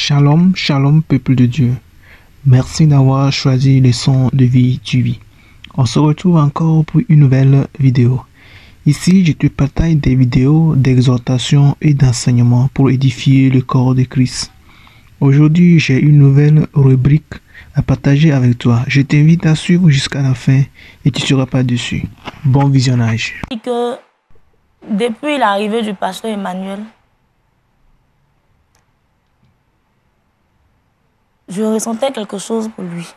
Shalom, shalom, peuple de Dieu. Merci d'avoir choisi le son de Vie TV. On se retrouve encore pour une nouvelle vidéo. Ici, je te partage des vidéos d'exhortation et d'enseignement pour édifier le corps de Christ. Aujourd'hui, j'ai une nouvelle rubrique à partager avec toi. Je t'invite à suivre jusqu'à la fin et tu ne seras pas déçu. Bon visionnage. Que depuis l'arrivée du pasteur Emmanuel, je ressentais quelque chose pour lui.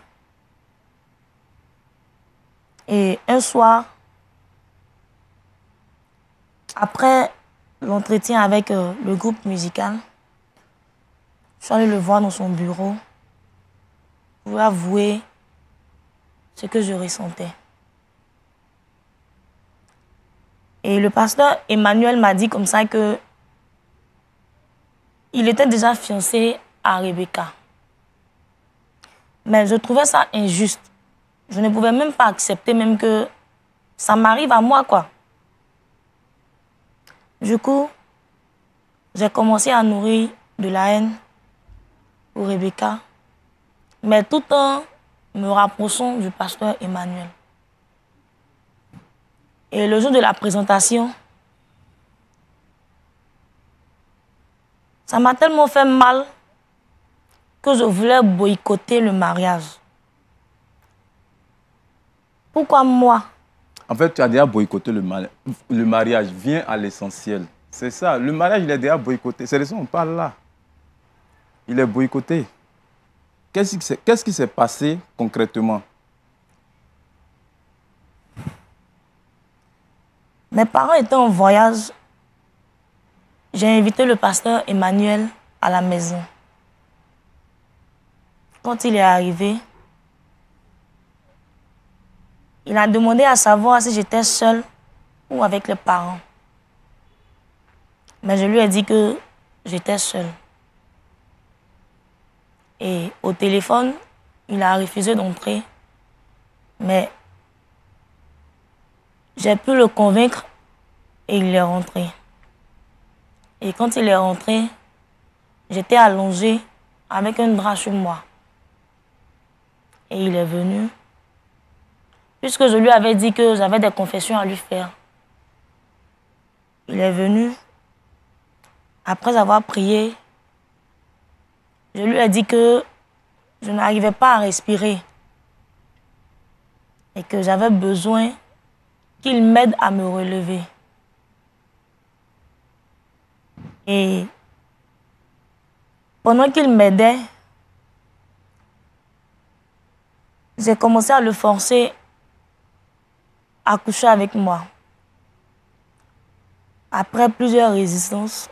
Et un soir, après l'entretien avec le groupe musical, je suis allée le voir dans son bureau pour avouer ce que je ressentais. Et le pasteur Emmanuel m'a dit comme ça que il était déjà fiancé à Rebecca. Mais je trouvais ça injuste. Je ne pouvais même pas accepter même que ça m'arrive à moi, quoi. Du coup, j'ai commencé à nourrir de la haine pour Rebecca, mais tout en me rapprochant du pasteur Emmanuel. Et le jour de la présentation, ça m'a tellement fait mal que je voulais boycotter le mariage. Pourquoi moi? En fait, tu as déjà boycotté le mariage. Viens à l'essentiel. C'est ça. Le mariage, il est déjà boycotté. C'est raison, on parle là. Il est boycotté. Qu'est-ce qui s'est passé concrètement? Mes parents étaient en voyage. J'ai invité le pasteur Emmanuel à la maison. Quand il est arrivé, il a demandé à savoir si j'étais seule ou avec les parents. Mais je lui ai dit que j'étais seule. Et au téléphone, il a refusé d'entrer. Mais j'ai pu le convaincre et il est rentré. Et quand il est rentré, j'étais allongée avec un drap sur moi. Et il est venu. Puisque je lui avais dit que j'avais des confessions à lui faire. Il est venu. Après avoir prié, je lui ai dit que je n'arrivais pas à respirer. Et que j'avais besoin qu'il m'aide à me relever. Et pendant qu'il m'aidait, j'ai commencé à le forcer à coucher avec moi. Après plusieurs résistances,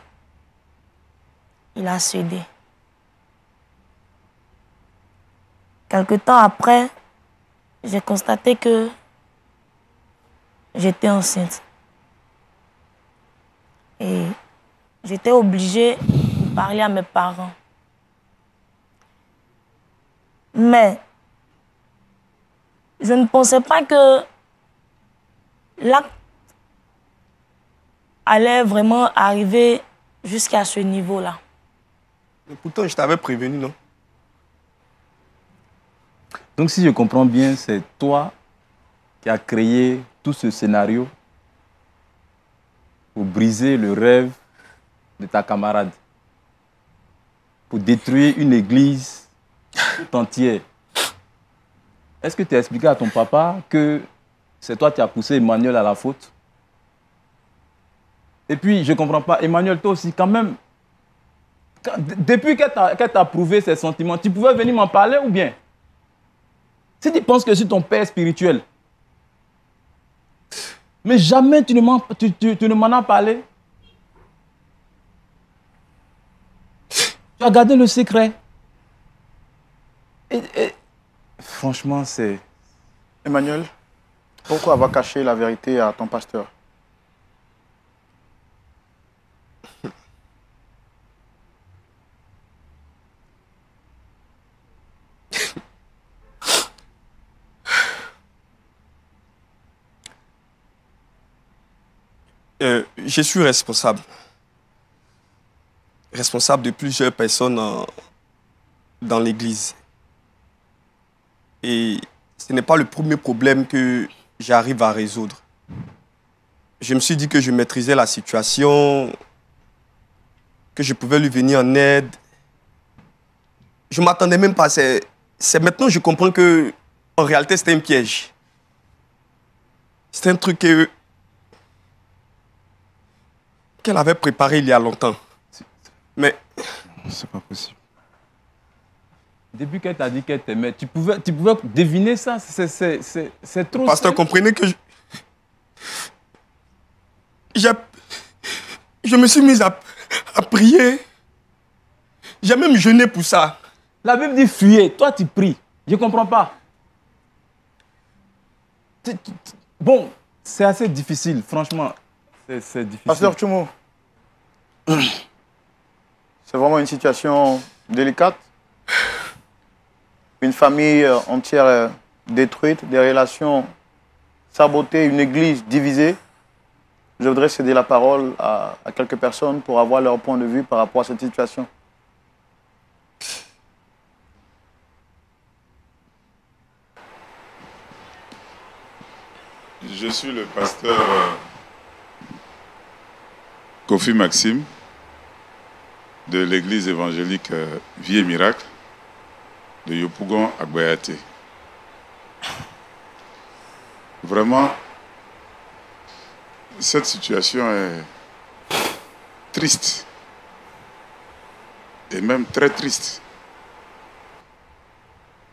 il a cédé. Quelque temps après, j'ai constaté que j'étais enceinte. Et j'étais obligée de parler à mes parents. Mais je ne pensais pas que l'acte allait vraiment arriver jusqu'à ce niveau-là. Pourtant, je t'avais prévenu, non? Donc, si je comprends bien, c'est toi qui as créé tout ce scénario pour briser le rêve de ta camarade, pour détruire une église tout entière. Est-ce que tu as expliqué à ton papa que c'est toi qui as poussé Emmanuel à la faute? Et puis, je ne comprends pas, Emmanuel, toi aussi, quand même, depuis qu'elle t'a prouvé ses sentiments, tu pouvais venir m'en parler ou bien? Si tu penses que je suis ton père spirituel, mais jamais tu ne m'en as parlé. Tu as gardé le secret. Franchement, c'est... Emmanuel, pourquoi avoir caché la vérité à ton pasteur? Je suis responsable. Responsable de plusieurs personnes dans l'église. Et ce n'est pas le premier problème que j'arrive à résoudre. Je me suis dit que je maîtrisais la situation, que je pouvais lui venir en aide. Je ne m'attendais même pas. C'est maintenant que je comprends que en réalité, c'était un piège. C'était un truc qu'elle avait préparé il y a longtemps. Mais c'est pas possible. Depuis qu'elle t'a dit qu'elle t'aimait, tu pouvais deviner ça. C'est trop. Pasteur, comprenez que je me suis mis à prier. J'ai même jeûné pour ça. La Bible dit fuyez. Toi, tu pries. Je ne comprends pas. Bon, c'est assez difficile, franchement. C'est difficile. Pasteur Tchoumo, c'est vraiment une situation délicate. Une famille entière détruite, des relations sabotées, une église divisée. Je voudrais céder la parole à quelques personnes pour avoir leur point de vue par rapport à cette situation. Je suis le pasteur Kofi Maxime de l'église évangélique Vie et Miracle de Yopougon à Goyate. Vraiment, cette situation est triste et même très triste.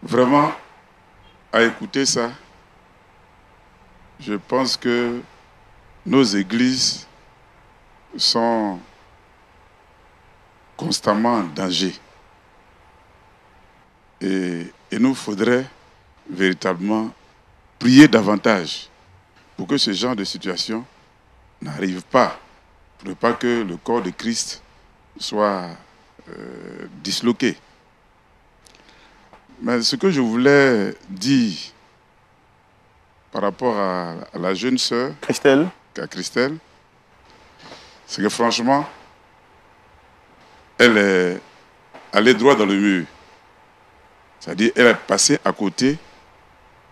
Vraiment, à écouter ça, je pense que nos églises sont constamment en danger. Et il nous faudrait véritablement prier davantage pour que ce genre de situation n'arrive pas, pour ne pas que le corps de Christ soit disloqué. Mais ce que je voulais dire par rapport à la jeune sœur, Christelle, c'est que franchement, elle est allée droit dans le mur. C'est-à-dire qu'elle est passée à côté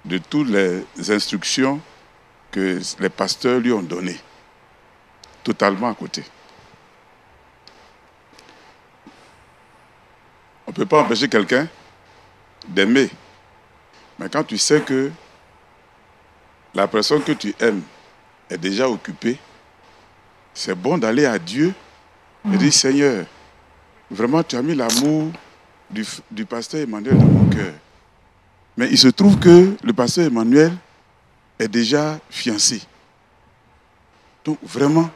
de toutes les instructions que les pasteurs lui ont données. Totalement à côté. On ne peut pas empêcher quelqu'un d'aimer. Mais quand tu sais que la personne que tu aimes est déjà occupée, c'est bon d'aller à Dieu et dire, Seigneur, vraiment tu as mis l'amour du pasteur Emmanuel dans mon cœur. Mais il se trouve que le pasteur Emmanuel est déjà fiancé. Donc vraiment,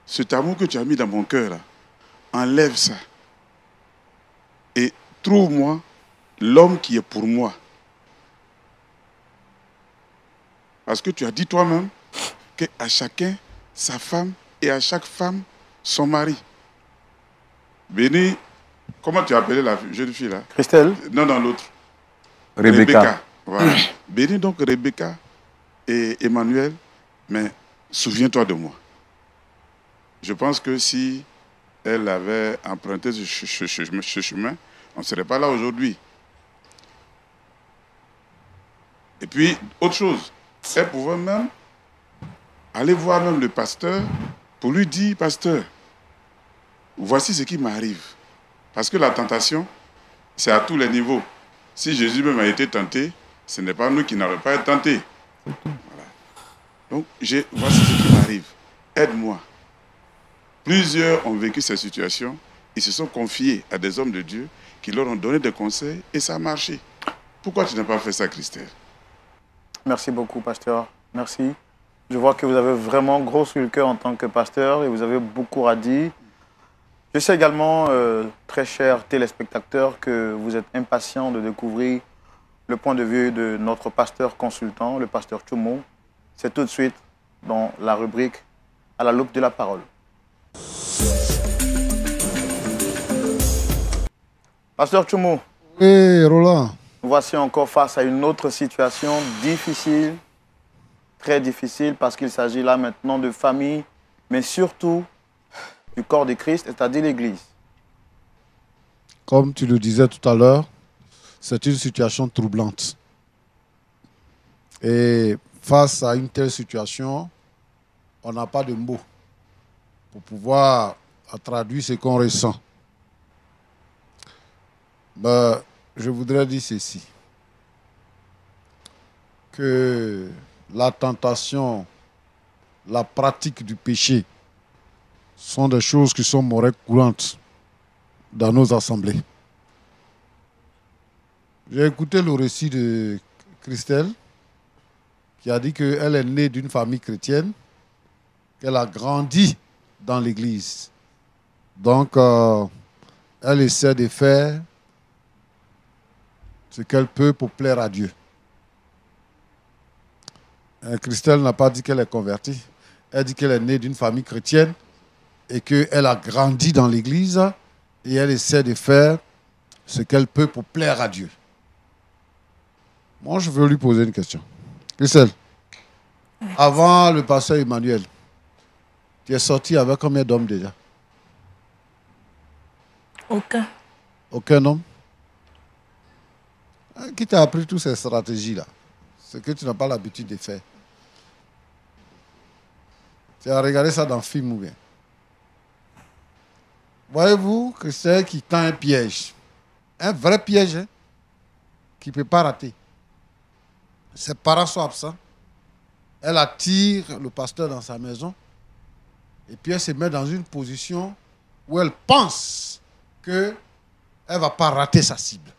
cet amour que tu as mis dans mon cœur, là, enlève ça. Et trouve-moi l'homme qui est pour moi. Parce que tu as dit toi-même qu'à chacun sa femme et à chaque femme son mari. Béni, comment tu as appelé la jeune fille là? Christelle. Non, l'autre. Rebecca. Voilà. Béni donc Rebecca et Emmanuel, mais souviens-toi de moi. Je pense que si elle avait emprunté ce chemin, on ne serait pas là aujourd'hui. Et puis, autre chose, elle pouvait même aller voir même le pasteur pour lui dire, pasteur, voici ce qui m'arrive. Parce que la tentation, c'est à tous les niveaux. Si Jésus même a été tenté, ce n'est pas nous qui n'allons pas être tentés. Voilà. Donc, voici ce qui m'arrive. Aide-moi. Plusieurs ont vécu cette situation. Ils se sont confiés à des hommes de Dieu qui leur ont donné des conseils et ça a marché. Pourquoi tu n'as pas fait ça, Christelle? Merci beaucoup, pasteur. Merci. Je vois que vous avez vraiment gros sur le cœur en tant que pasteur et vous avez beaucoup à dire. Je sais également, très chers téléspectateurs, que vous êtes impatients de découvrir le point de vue de notre pasteur consultant, le pasteur Tchoumo. C'est tout de suite dans la rubrique « À la loupe de la parole ». Pasteur Tchoumo. Oui, Roland. Nous voici encore face à une autre situation difficile, très difficile, parce qu'il s'agit là maintenant de famille, mais surtout du corps de Christ, c'est-à-dire l'Église. comme tu le disais tout à l'heure, c'est une situation troublante. Et face à une telle situation, on n'a pas de mots pour pouvoir traduire ce qu'on ressent. Mais je voudrais dire ceci, que la tentation, la pratique du péché sont des choses qui sont monnaie courantes dans nos assemblées. J'ai écouté le récit de Christelle qui a dit qu'elle est née d'une famille chrétienne, qu'elle a grandi dans l'église. Donc, elle essaie de faire ce qu'elle peut pour plaire à Dieu. Christelle n'a pas dit qu'elle est convertie. Elle dit qu'elle est née d'une famille chrétienne et qu'elle a grandi dans l'église et elle essaie de faire ce qu'elle peut pour plaire à Dieu. Moi, je veux lui poser une question. Christelle, avant le pasteur Emmanuel, tu es sorti avec combien d'hommes déjà? Aucun. Aucun homme? Qui t'a appris toutes ces stratégies-là? Ce que tu n'as pas l'habitude de faire. Tu as regardé ça dans le film ou bien? Voyez-vous que c'est qui tend un piège. Un vrai piège, hein, qui ne peut pas rater. Ses parents sont absents. Elle attire le pasteur dans sa maison. Et puis elle se met dans une position où elle pense qu'elle ne va pas rater sa cible.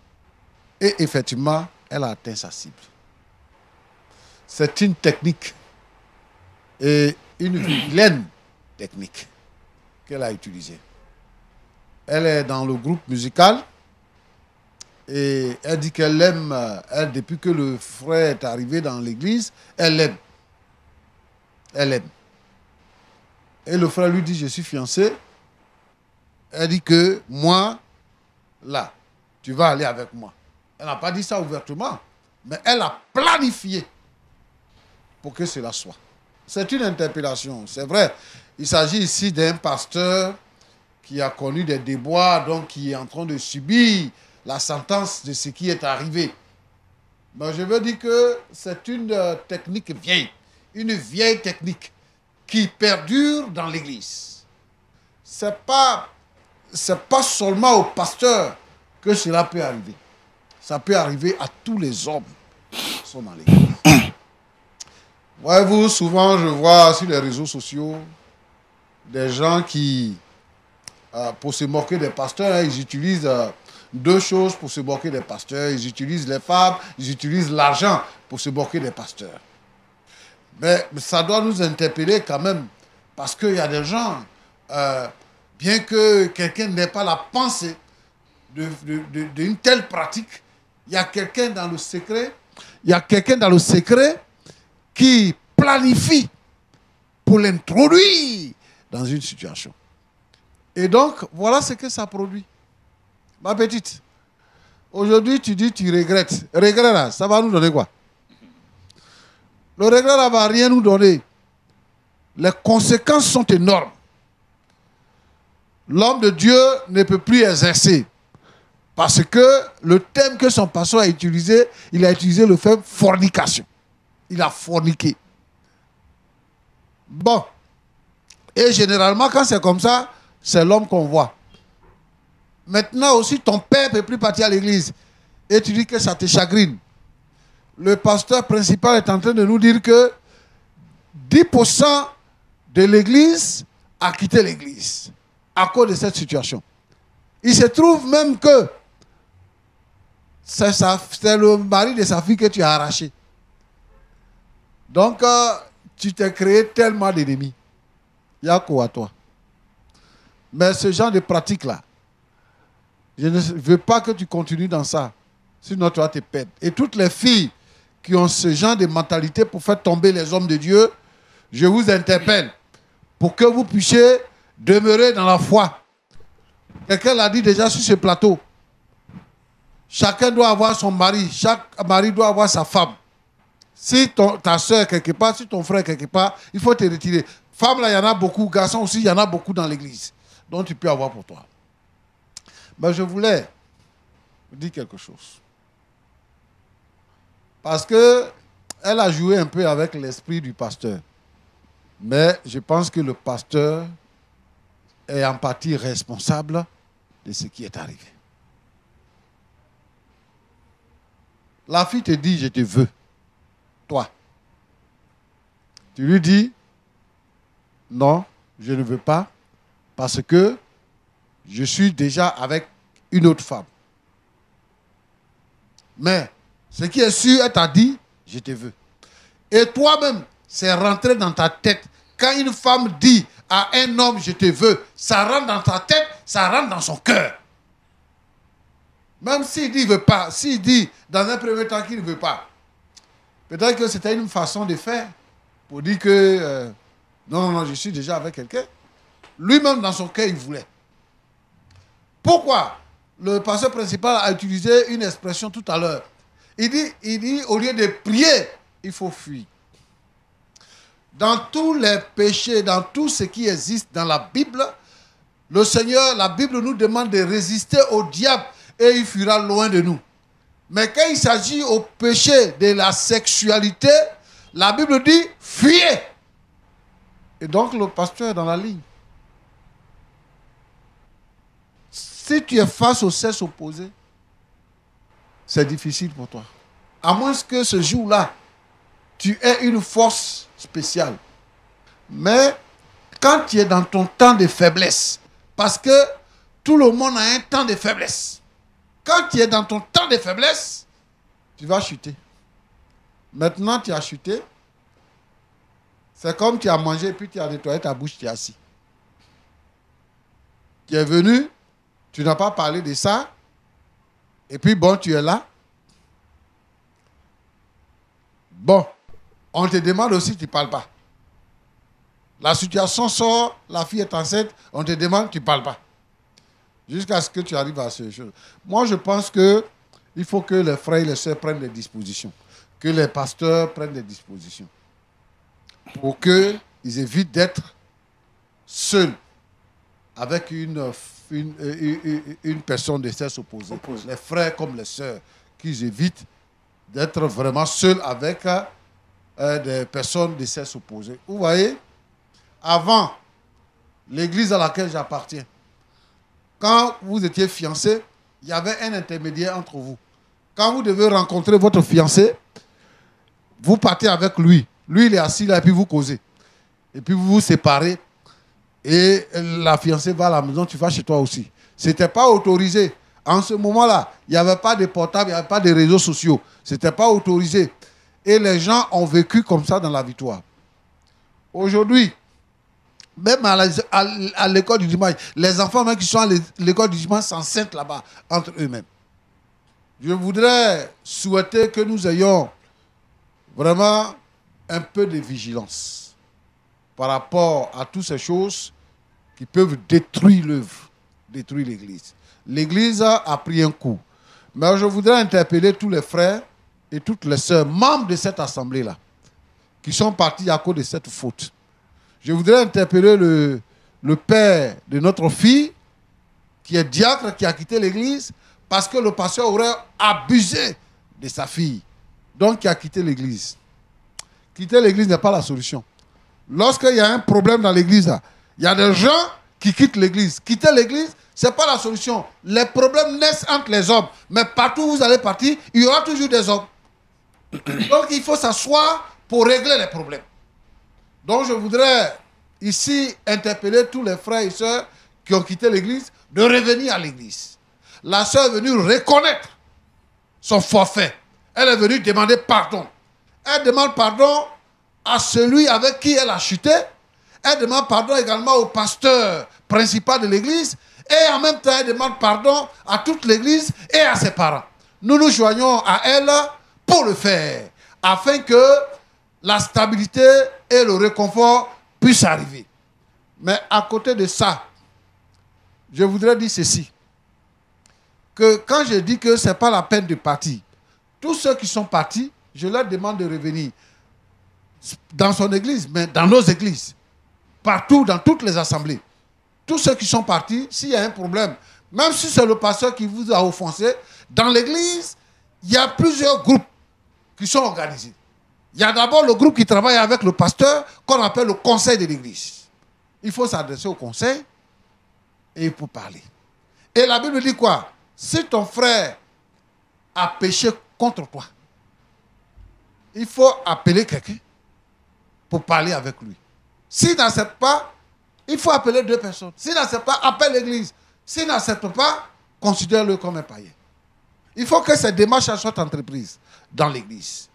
Et effectivement, elle a atteint sa cible. C'est une technique et une vilaine technique qu'elle a utilisée. Elle est dans le groupe musical et elle dit qu'elle aime, elle, depuis que le frère est arrivé dans l'église, elle l'aime. Elle aime. Et le frère lui dit, je suis fiancé. Elle dit que moi, là, tu vas aller avec moi. Elle n'a pas dit ça ouvertement, mais elle a planifié pour que cela soit. C'est une interpellation, c'est vrai. Il s'agit ici d'un pasteur qui a connu des déboires, donc qui est en train de subir la sentence de ce qui est arrivé. Mais je veux dire que c'est une technique vieille, une vieille technique qui perdure dans l'Église. C'est pas seulement au pasteur que cela peut arriver. Ça peut arriver à tous les hommes qui sont dans l'Église. Voyez-vous, souvent je vois sur les réseaux sociaux des gens qui, pour se moquer des pasteurs, ils utilisent deux choses pour se moquer des pasteurs. Ils utilisent les femmes, ils utilisent l'argent pour se moquer des pasteurs. Mais ça doit nous interpeller quand même, parce qu'il y a des gens, bien que quelqu'un n'ait pas la pensée d'une telle pratique, il y a quelqu'un dans le secret, qui planifie pour l'introduire dans une situation. Et donc, voilà ce que ça produit. Ma petite, aujourd'hui, tu dis tu regrettes. Regret là, ça va nous donner quoi? Le regret là va rien nous donner. Les conséquences sont énormes. L'homme de Dieu ne peut plus exercer. Parce que le thème que son pasteur a utilisé, il a utilisé le fait fornication. Il a forniqué. Bon. Et généralement, quand c'est comme ça, c'est l'homme qu'on voit. Maintenant aussi, ton père ne peut plus partir à l'église. Et tu dis que ça te chagrine. Le pasteur principal est en train de nous dire que 10% de l'église a quitté l'église à cause de cette situation. Il se trouve même que c'est le mari de sa fille que tu as arraché. Donc, tu t'es créé tellement d'ennemis. Il y a quoi à toi? Mais ce genre de pratique-là, je ne veux pas que tu continues dans ça. Sinon, tu vas te perdre. Et toutes les filles qui ont ce genre de mentalité pour faire tomber les hommes de Dieu, je vous interpelle pour que vous puissiez demeurer dans la foi. Quelqu'un l'a dit déjà sur ce plateau. Chacun doit avoir son mari. Chaque mari doit avoir sa femme. Si ta soeur quelque part, si ton frère quelque part, il faut te retirer. Femmes, là, il y en a beaucoup. Garçons aussi, il y en a beaucoup dans l'église. Donc, tu peux avoir pour toi. Mais je voulais dire quelque chose. Parce que elle a joué un peu avec l'esprit du pasteur. Mais je pense que le pasteur est en partie responsable de ce qui est arrivé. La fille te dit, je te veux, toi. Tu lui dis, non, je ne veux pas, parce que je suis déjà avec une autre femme. Mais, ce qui est sûr, elle t'a dit, je te veux. Et toi-même, c'est rentré dans ta tête. Quand une femme dit à un homme, je te veux, ça rentre dans ta tête, ça rentre dans son cœur. Même s'il dit, il ne veut pas, s'il dit dans un premier temps qu'il ne veut pas, peut-être que c'était une façon de faire pour dire que non, je suis déjà avec quelqu'un. Lui-même, dans son cœur, il voulait. Pourquoi le pasteur principal a utilisé une expression tout à l'heure? Il dit, au lieu de prier, il faut fuir. Dans tous les péchés, dans tout ce qui existe dans la Bible, le Seigneur, la Bible nous demande de résister au diable et il fuira loin de nous. Mais quand il s'agit au péché de la sexualité, la Bible dit fuyez. Et donc le pasteur est dans la ligne. Si tu es face au sexe opposé, c'est difficile pour toi. À moins que ce jour-là, tu aies une force spéciale. Mais quand tu es dans ton temps de faiblesse, parce que tout le monde a un temps de faiblesse. Quand tu es dans ton temps de faiblesse, tu vas chuter. Maintenant, tu as chuté. C'est comme tu as mangé, puis tu as nettoyé ta bouche, tu es assis. Tu es venu, tu n'as pas parlé de ça, et puis bon, tu es là. Bon, on te demande aussi, tu ne parles pas. La situation sort, la fille est enceinte, on te demande, tu ne parles pas. Jusqu'à ce que tu arrives à ce chose. Moi, je pense qu'il faut que les frères et les sœurs prennent des dispositions. Que les pasteurs prennent des dispositions. Pour qu'ils évitent d'être seuls avec une personne de sexe opposé. Les frères comme les sœurs, qu'ils évitent d'être vraiment seuls avec des personnes de sexe opposé. Vous voyez, avant, l'église à laquelle j'appartiens, quand vous étiez fiancés, il y avait un intermédiaire entre vous. Quand vous devez rencontrer votre fiancé, vous partez avec lui. Lui, il est assis là et puis vous causez. Et puis vous vous séparez. Et la fiancée va à la maison, tu vas chez toi aussi. Ce n'était pas autorisé. En ce moment-là, il n'y avait pas de portable, il n'y avait pas de réseaux sociaux. Ce n'était pas autorisé. Et les gens ont vécu comme ça dans la victoire. Aujourd'hui, même à l'école du dimanche, les enfants même qui sont à l'école du dimanche s'enceintent là-bas, entre eux-mêmes. Je voudrais souhaiter que nous ayons vraiment un peu de vigilance par rapport à toutes ces choses qui peuvent détruire l'œuvre, détruire l'Église. L'Église a pris un coup. Mais je voudrais interpeller tous les frères et toutes les sœurs, membres de cette assemblée-là, qui sont partis à cause de cette faute. Je voudrais interpeller le père de notre fille, qui est diacre, qui a quitté l'église, parce que le pasteur aurait abusé de sa fille. Donc, qui a quitté l'église. Quitter l'église n'est pas la solution. Lorsqu'il y a un problème dans l'église, il y a des gens qui quittent l'église. Quitter l'église, ce n'est pas la solution. Les problèmes naissent entre les hommes. Mais partout où vous allez partir, il y aura toujours des hommes. Donc, il faut s'asseoir pour régler les problèmes. Donc, je voudrais ici interpeller tous les frères et sœurs qui ont quitté l'église de revenir à l'église. La sœur est venue reconnaître son forfait. Elle est venue demander pardon. Elle demande pardon à celui avec qui elle a chuté. Elle demande pardon également au pasteur principal de l'église. Et en même temps, elle demande pardon à toute l'église et à ses parents. Nous nous joignons à elle pour le faire, afin que la stabilité et le réconfort puissent arriver. Mais à côté de ça, je voudrais dire ceci, que quand je dis que ce n'est pas la peine de partir, tous ceux qui sont partis, je leur demande de revenir dans son église, mais dans nos églises, partout, dans toutes les assemblées. Tous ceux qui sont partis, s'il y a un problème, même si c'est le pasteur qui vous a offensé, dans l'église, il y a plusieurs groupes qui sont organisés. Il y a d'abord le groupe qui travaille avec le pasteur, qu'on appelle le conseil de l'église. Il faut s'adresser au conseil et il faut parler. Et la Bible dit quoi? Si ton frère a péché contre toi, il faut appeler quelqu'un pour parler avec lui. S'il n'accepte pas, il faut appeler 2 personnes. S'il n'accepte pas, appelle l'église. S'il n'accepte pas, considère-le comme un païen. Il faut que ces démarches soient entreprises dans l'église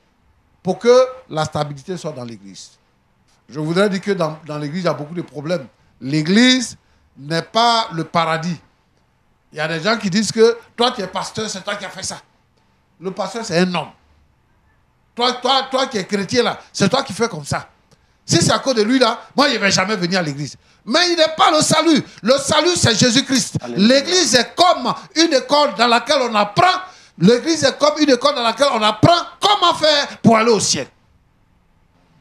pour que la stabilité soit dans l'église. Je voudrais dire que dans l'église, il y a beaucoup de problèmes. L'église n'est pas le paradis. Il y a des gens qui disent que toi, tu es pasteur, c'est toi qui as fait ça. Le pasteur, c'est un homme. Toi qui es chrétien, là, c'est toi qui fais comme ça. Si c'est à cause de lui, là, moi, je ne vais jamais venir à l'église. Mais il n'est pas le salut. Le salut, c'est Jésus-Christ. L'église est comme une école dans laquelle on apprend. L'église est comme une école dans laquelle on apprend comment faire pour aller au ciel.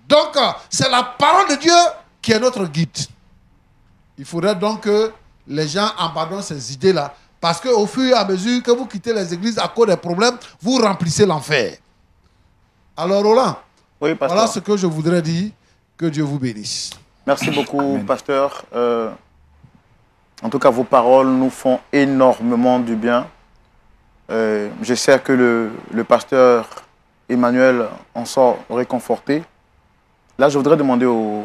Donc, c'est la parole de Dieu qui est notre guide. Il faudrait donc que les gens abandonnent ces idées-là. Parce qu'au fur et à mesure que vous quittez les églises à cause des problèmes, vous remplissez l'enfer. Alors, Roland, oui, pasteur. Voilà ce que je voudrais dire. Que Dieu vous bénisse. Merci beaucoup, pasteur. En tout cas, vos paroles nous font énormément du bien. Je sais que le pasteur Emmanuel en sort réconforté. Là, je voudrais demander au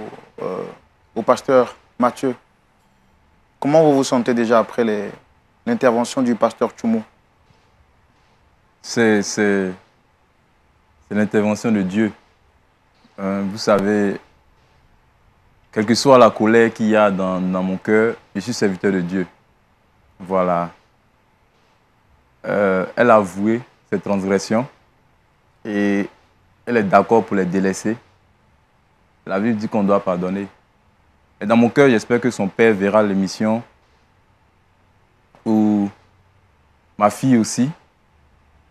pasteur Mathieu, comment vous vous sentez déjà après l'intervention du pasteur Tchoumou? C'est l'intervention de Dieu. Vous savez, quelle que soit la colère qu'il y a dans mon cœur, je suis serviteur de Dieu. Voilà. Elle a avoué ses transgressions et elle est d'accord pour les délaisser. La Bible dit qu'on doit pardonner. Et dans mon cœur, j'espère que son père verra l'émission, ou ma fille aussi,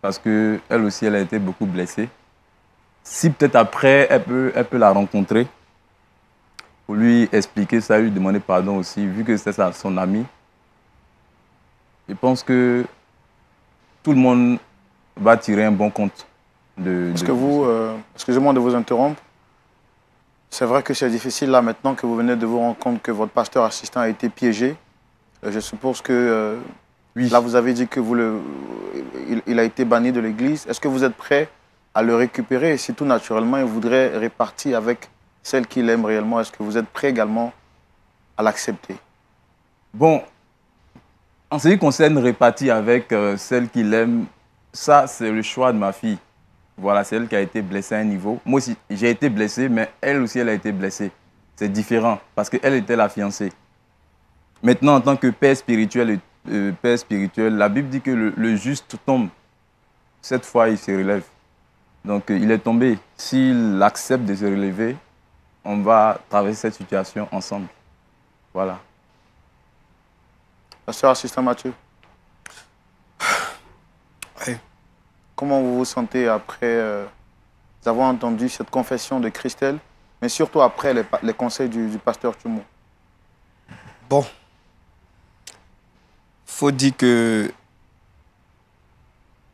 parce qu'elle aussi, elle a été beaucoup blessée. Si peut-être après, elle peut la rencontrer, pour lui expliquer ça, lui demander pardon aussi, vu que c'est son ami. Je pense que tout le monde va tirer un bon compte de... Est-ce que vous, excusez-moi de vous interrompre, c'est vrai que c'est difficile là maintenant que vous venez de vous rendre compte que votre pasteur assistant a été piégé. Je suppose que oui. Là vous avez dit que il a été banni de l'église. Est-ce que vous êtes prêt à le récupérer? Et si tout naturellement il voudrait répartir avec celle qu'il aime réellement, est-ce que vous êtes prêt également à l'accepter? Bon, en ce qui concerne répartir avec celle qu'il aime, ça c'est le choix de ma fille. Voilà, c'est elle qui a été blessée à un niveau. Moi aussi, j'ai été blessé, mais elle aussi, elle a été blessée. C'est différent, parce qu'elle était la fiancée. Maintenant, en tant que père spirituel, la Bible dit que le juste tombe. Cette fois, il se relève. Donc, il est tombé. S'il accepte de se relever, on va traverser cette situation ensemble. Voilà. Pasteur assistant Mathieu. Oui. Comment vous vous sentez après avoir entendu cette confession de Christelle, mais surtout après les conseils du pasteur Tchoumou? Bon, faut dire que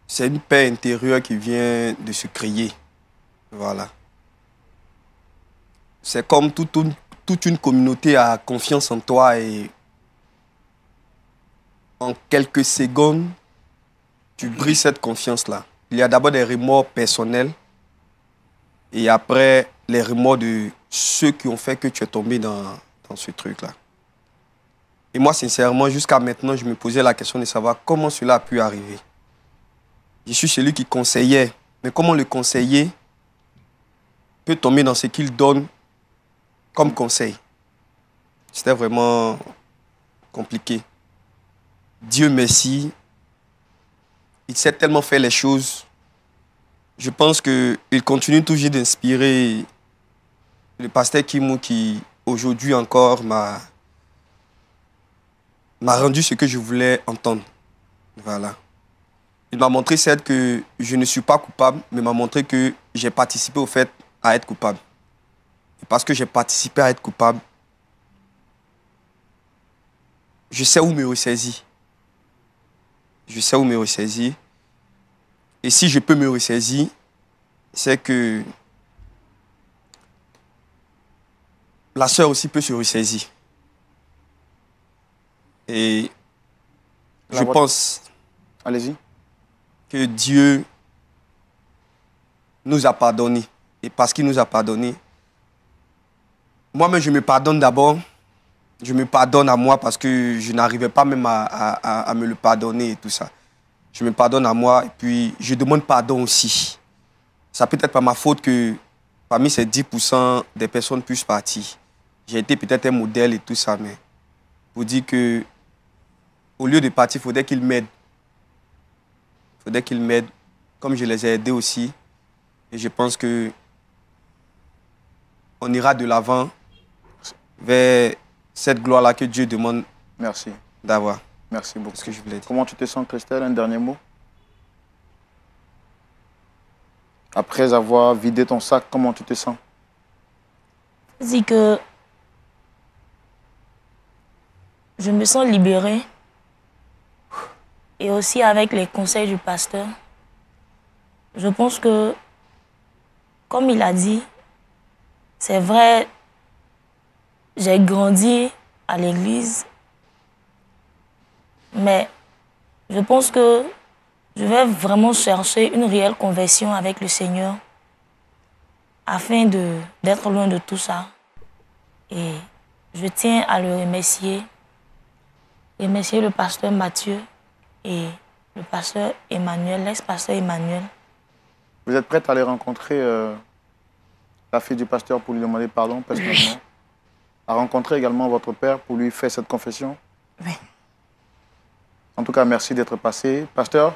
c'est une paix intérieure qui vient de se créer. Voilà. C'est comme toute une communauté a confiance en toi et en quelques secondes, tu brises cette confiance-là. Il y a d'abord des remords personnels et après les remords de ceux qui ont fait que tu es tombé dans ce truc-là. Et moi, sincèrement, jusqu'à maintenant, je me posais la question de savoir comment cela a pu arriver. Je suis celui qui conseillait, mais comment le conseiller peut tomber dans ce qu'il donne comme conseil? C'était vraiment compliqué. Dieu merci, il sait tellement faire les choses. Je pense qu'il continue toujours d'inspirer le pasteur Kimou qui, aujourd'hui encore, m'a rendu ce que je voulais entendre. Voilà. Il m'a montré, certes, que je ne suis pas coupable, mais m'a montré que j'ai participé au fait à être coupable. Et parce que j'ai participé à être coupable, je sais où me ressaisir. je sais où me ressaisir. Et si je peux me ressaisir, c'est que la sœur aussi peut se ressaisir. Et je pense que Dieu nous a pardonné. Et parce qu'il nous a pardonné, moi-même, je me pardonne d'abord. Je me pardonne à moi parce que je n'arrivais pas même à me le pardonner et tout ça. Je me pardonne à moi et puis je demande pardon aussi. Ça peut être pas ma faute que parmi ces 10% des personnes puissent partir. J'ai été peut-être un modèle et tout ça, mais pour dire que au lieu de partir, il faudrait qu'ils m'aident. Il faudrait qu'ils m'aident, comme je les ai aidés aussi. Et je pense que on ira de l'avant vers cette gloire-là que Dieu demande d'avoir. Merci beaucoup. C'est ce que je voulais dire. Comment tu te sens, Christelle? Un dernier mot? Après avoir vidé ton sac, comment tu te sens? Je dis que je me sens libérée. Et aussi avec les conseils du pasteur, je pense que, comme il a dit, c'est vrai, j'ai grandi à l'église, mais je pense que je vais vraiment chercher une réelle conversion avec le Seigneur afin d'être loin de tout ça. Et je tiens à le remercier le pasteur Mathieu et le pasteur Emmanuel, l'ex-pasteur Emmanuel. Vous êtes prête à aller rencontrer la fille du pasteur pour lui demander pardon personnellement? À rencontrer également votre père pour lui faire cette confession? Oui. En tout cas, merci d'être passé. Pasteur,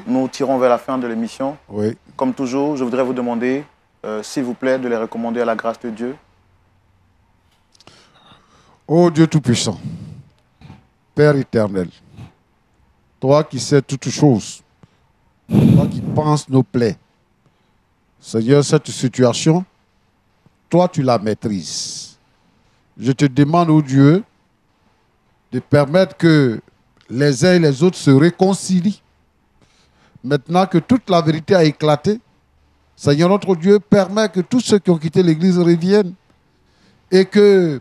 nous tirons vers la fin de l'émission. Oui. Comme toujours, je voudrais vous demander, s'il vous plaît, de les recommander à la grâce de Dieu. Ô Dieu Tout-Puissant, Père éternel, toi qui sais toutes choses, toi qui penses nos plaies, Seigneur, cette situation, toi tu la maîtrises. Je te demande, ô Dieu, de permettre que les uns et les autres se réconcilient. Maintenant que toute la vérité a éclaté, Seigneur notre Dieu, permet que tous ceux qui ont quitté l'Église reviennent et que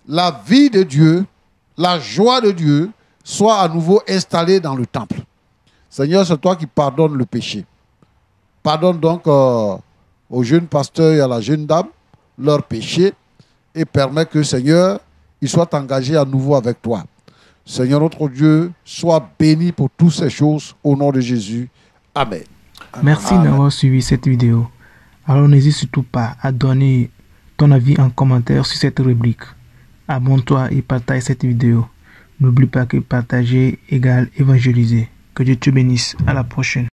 la vie de Dieu, la joie de Dieu soit à nouveau installée dans le temple. Seigneur, c'est toi qui pardonnes le péché. Pardonne donc aux jeunes pasteurs et à la jeune dame leur péché et permet que, Seigneur, ils soient engagés à nouveau avec toi. Seigneur notre Dieu, sois béni pour toutes ces choses au nom de Jésus. Amen. Merci d'avoir suivi cette vidéo. Alors n'hésite surtout pas à donner ton avis en commentaire sur cette rubrique. Abonne-toi et partage cette vidéo. N'oublie pas que partager égale évangéliser. Que Dieu te bénisse. À la prochaine.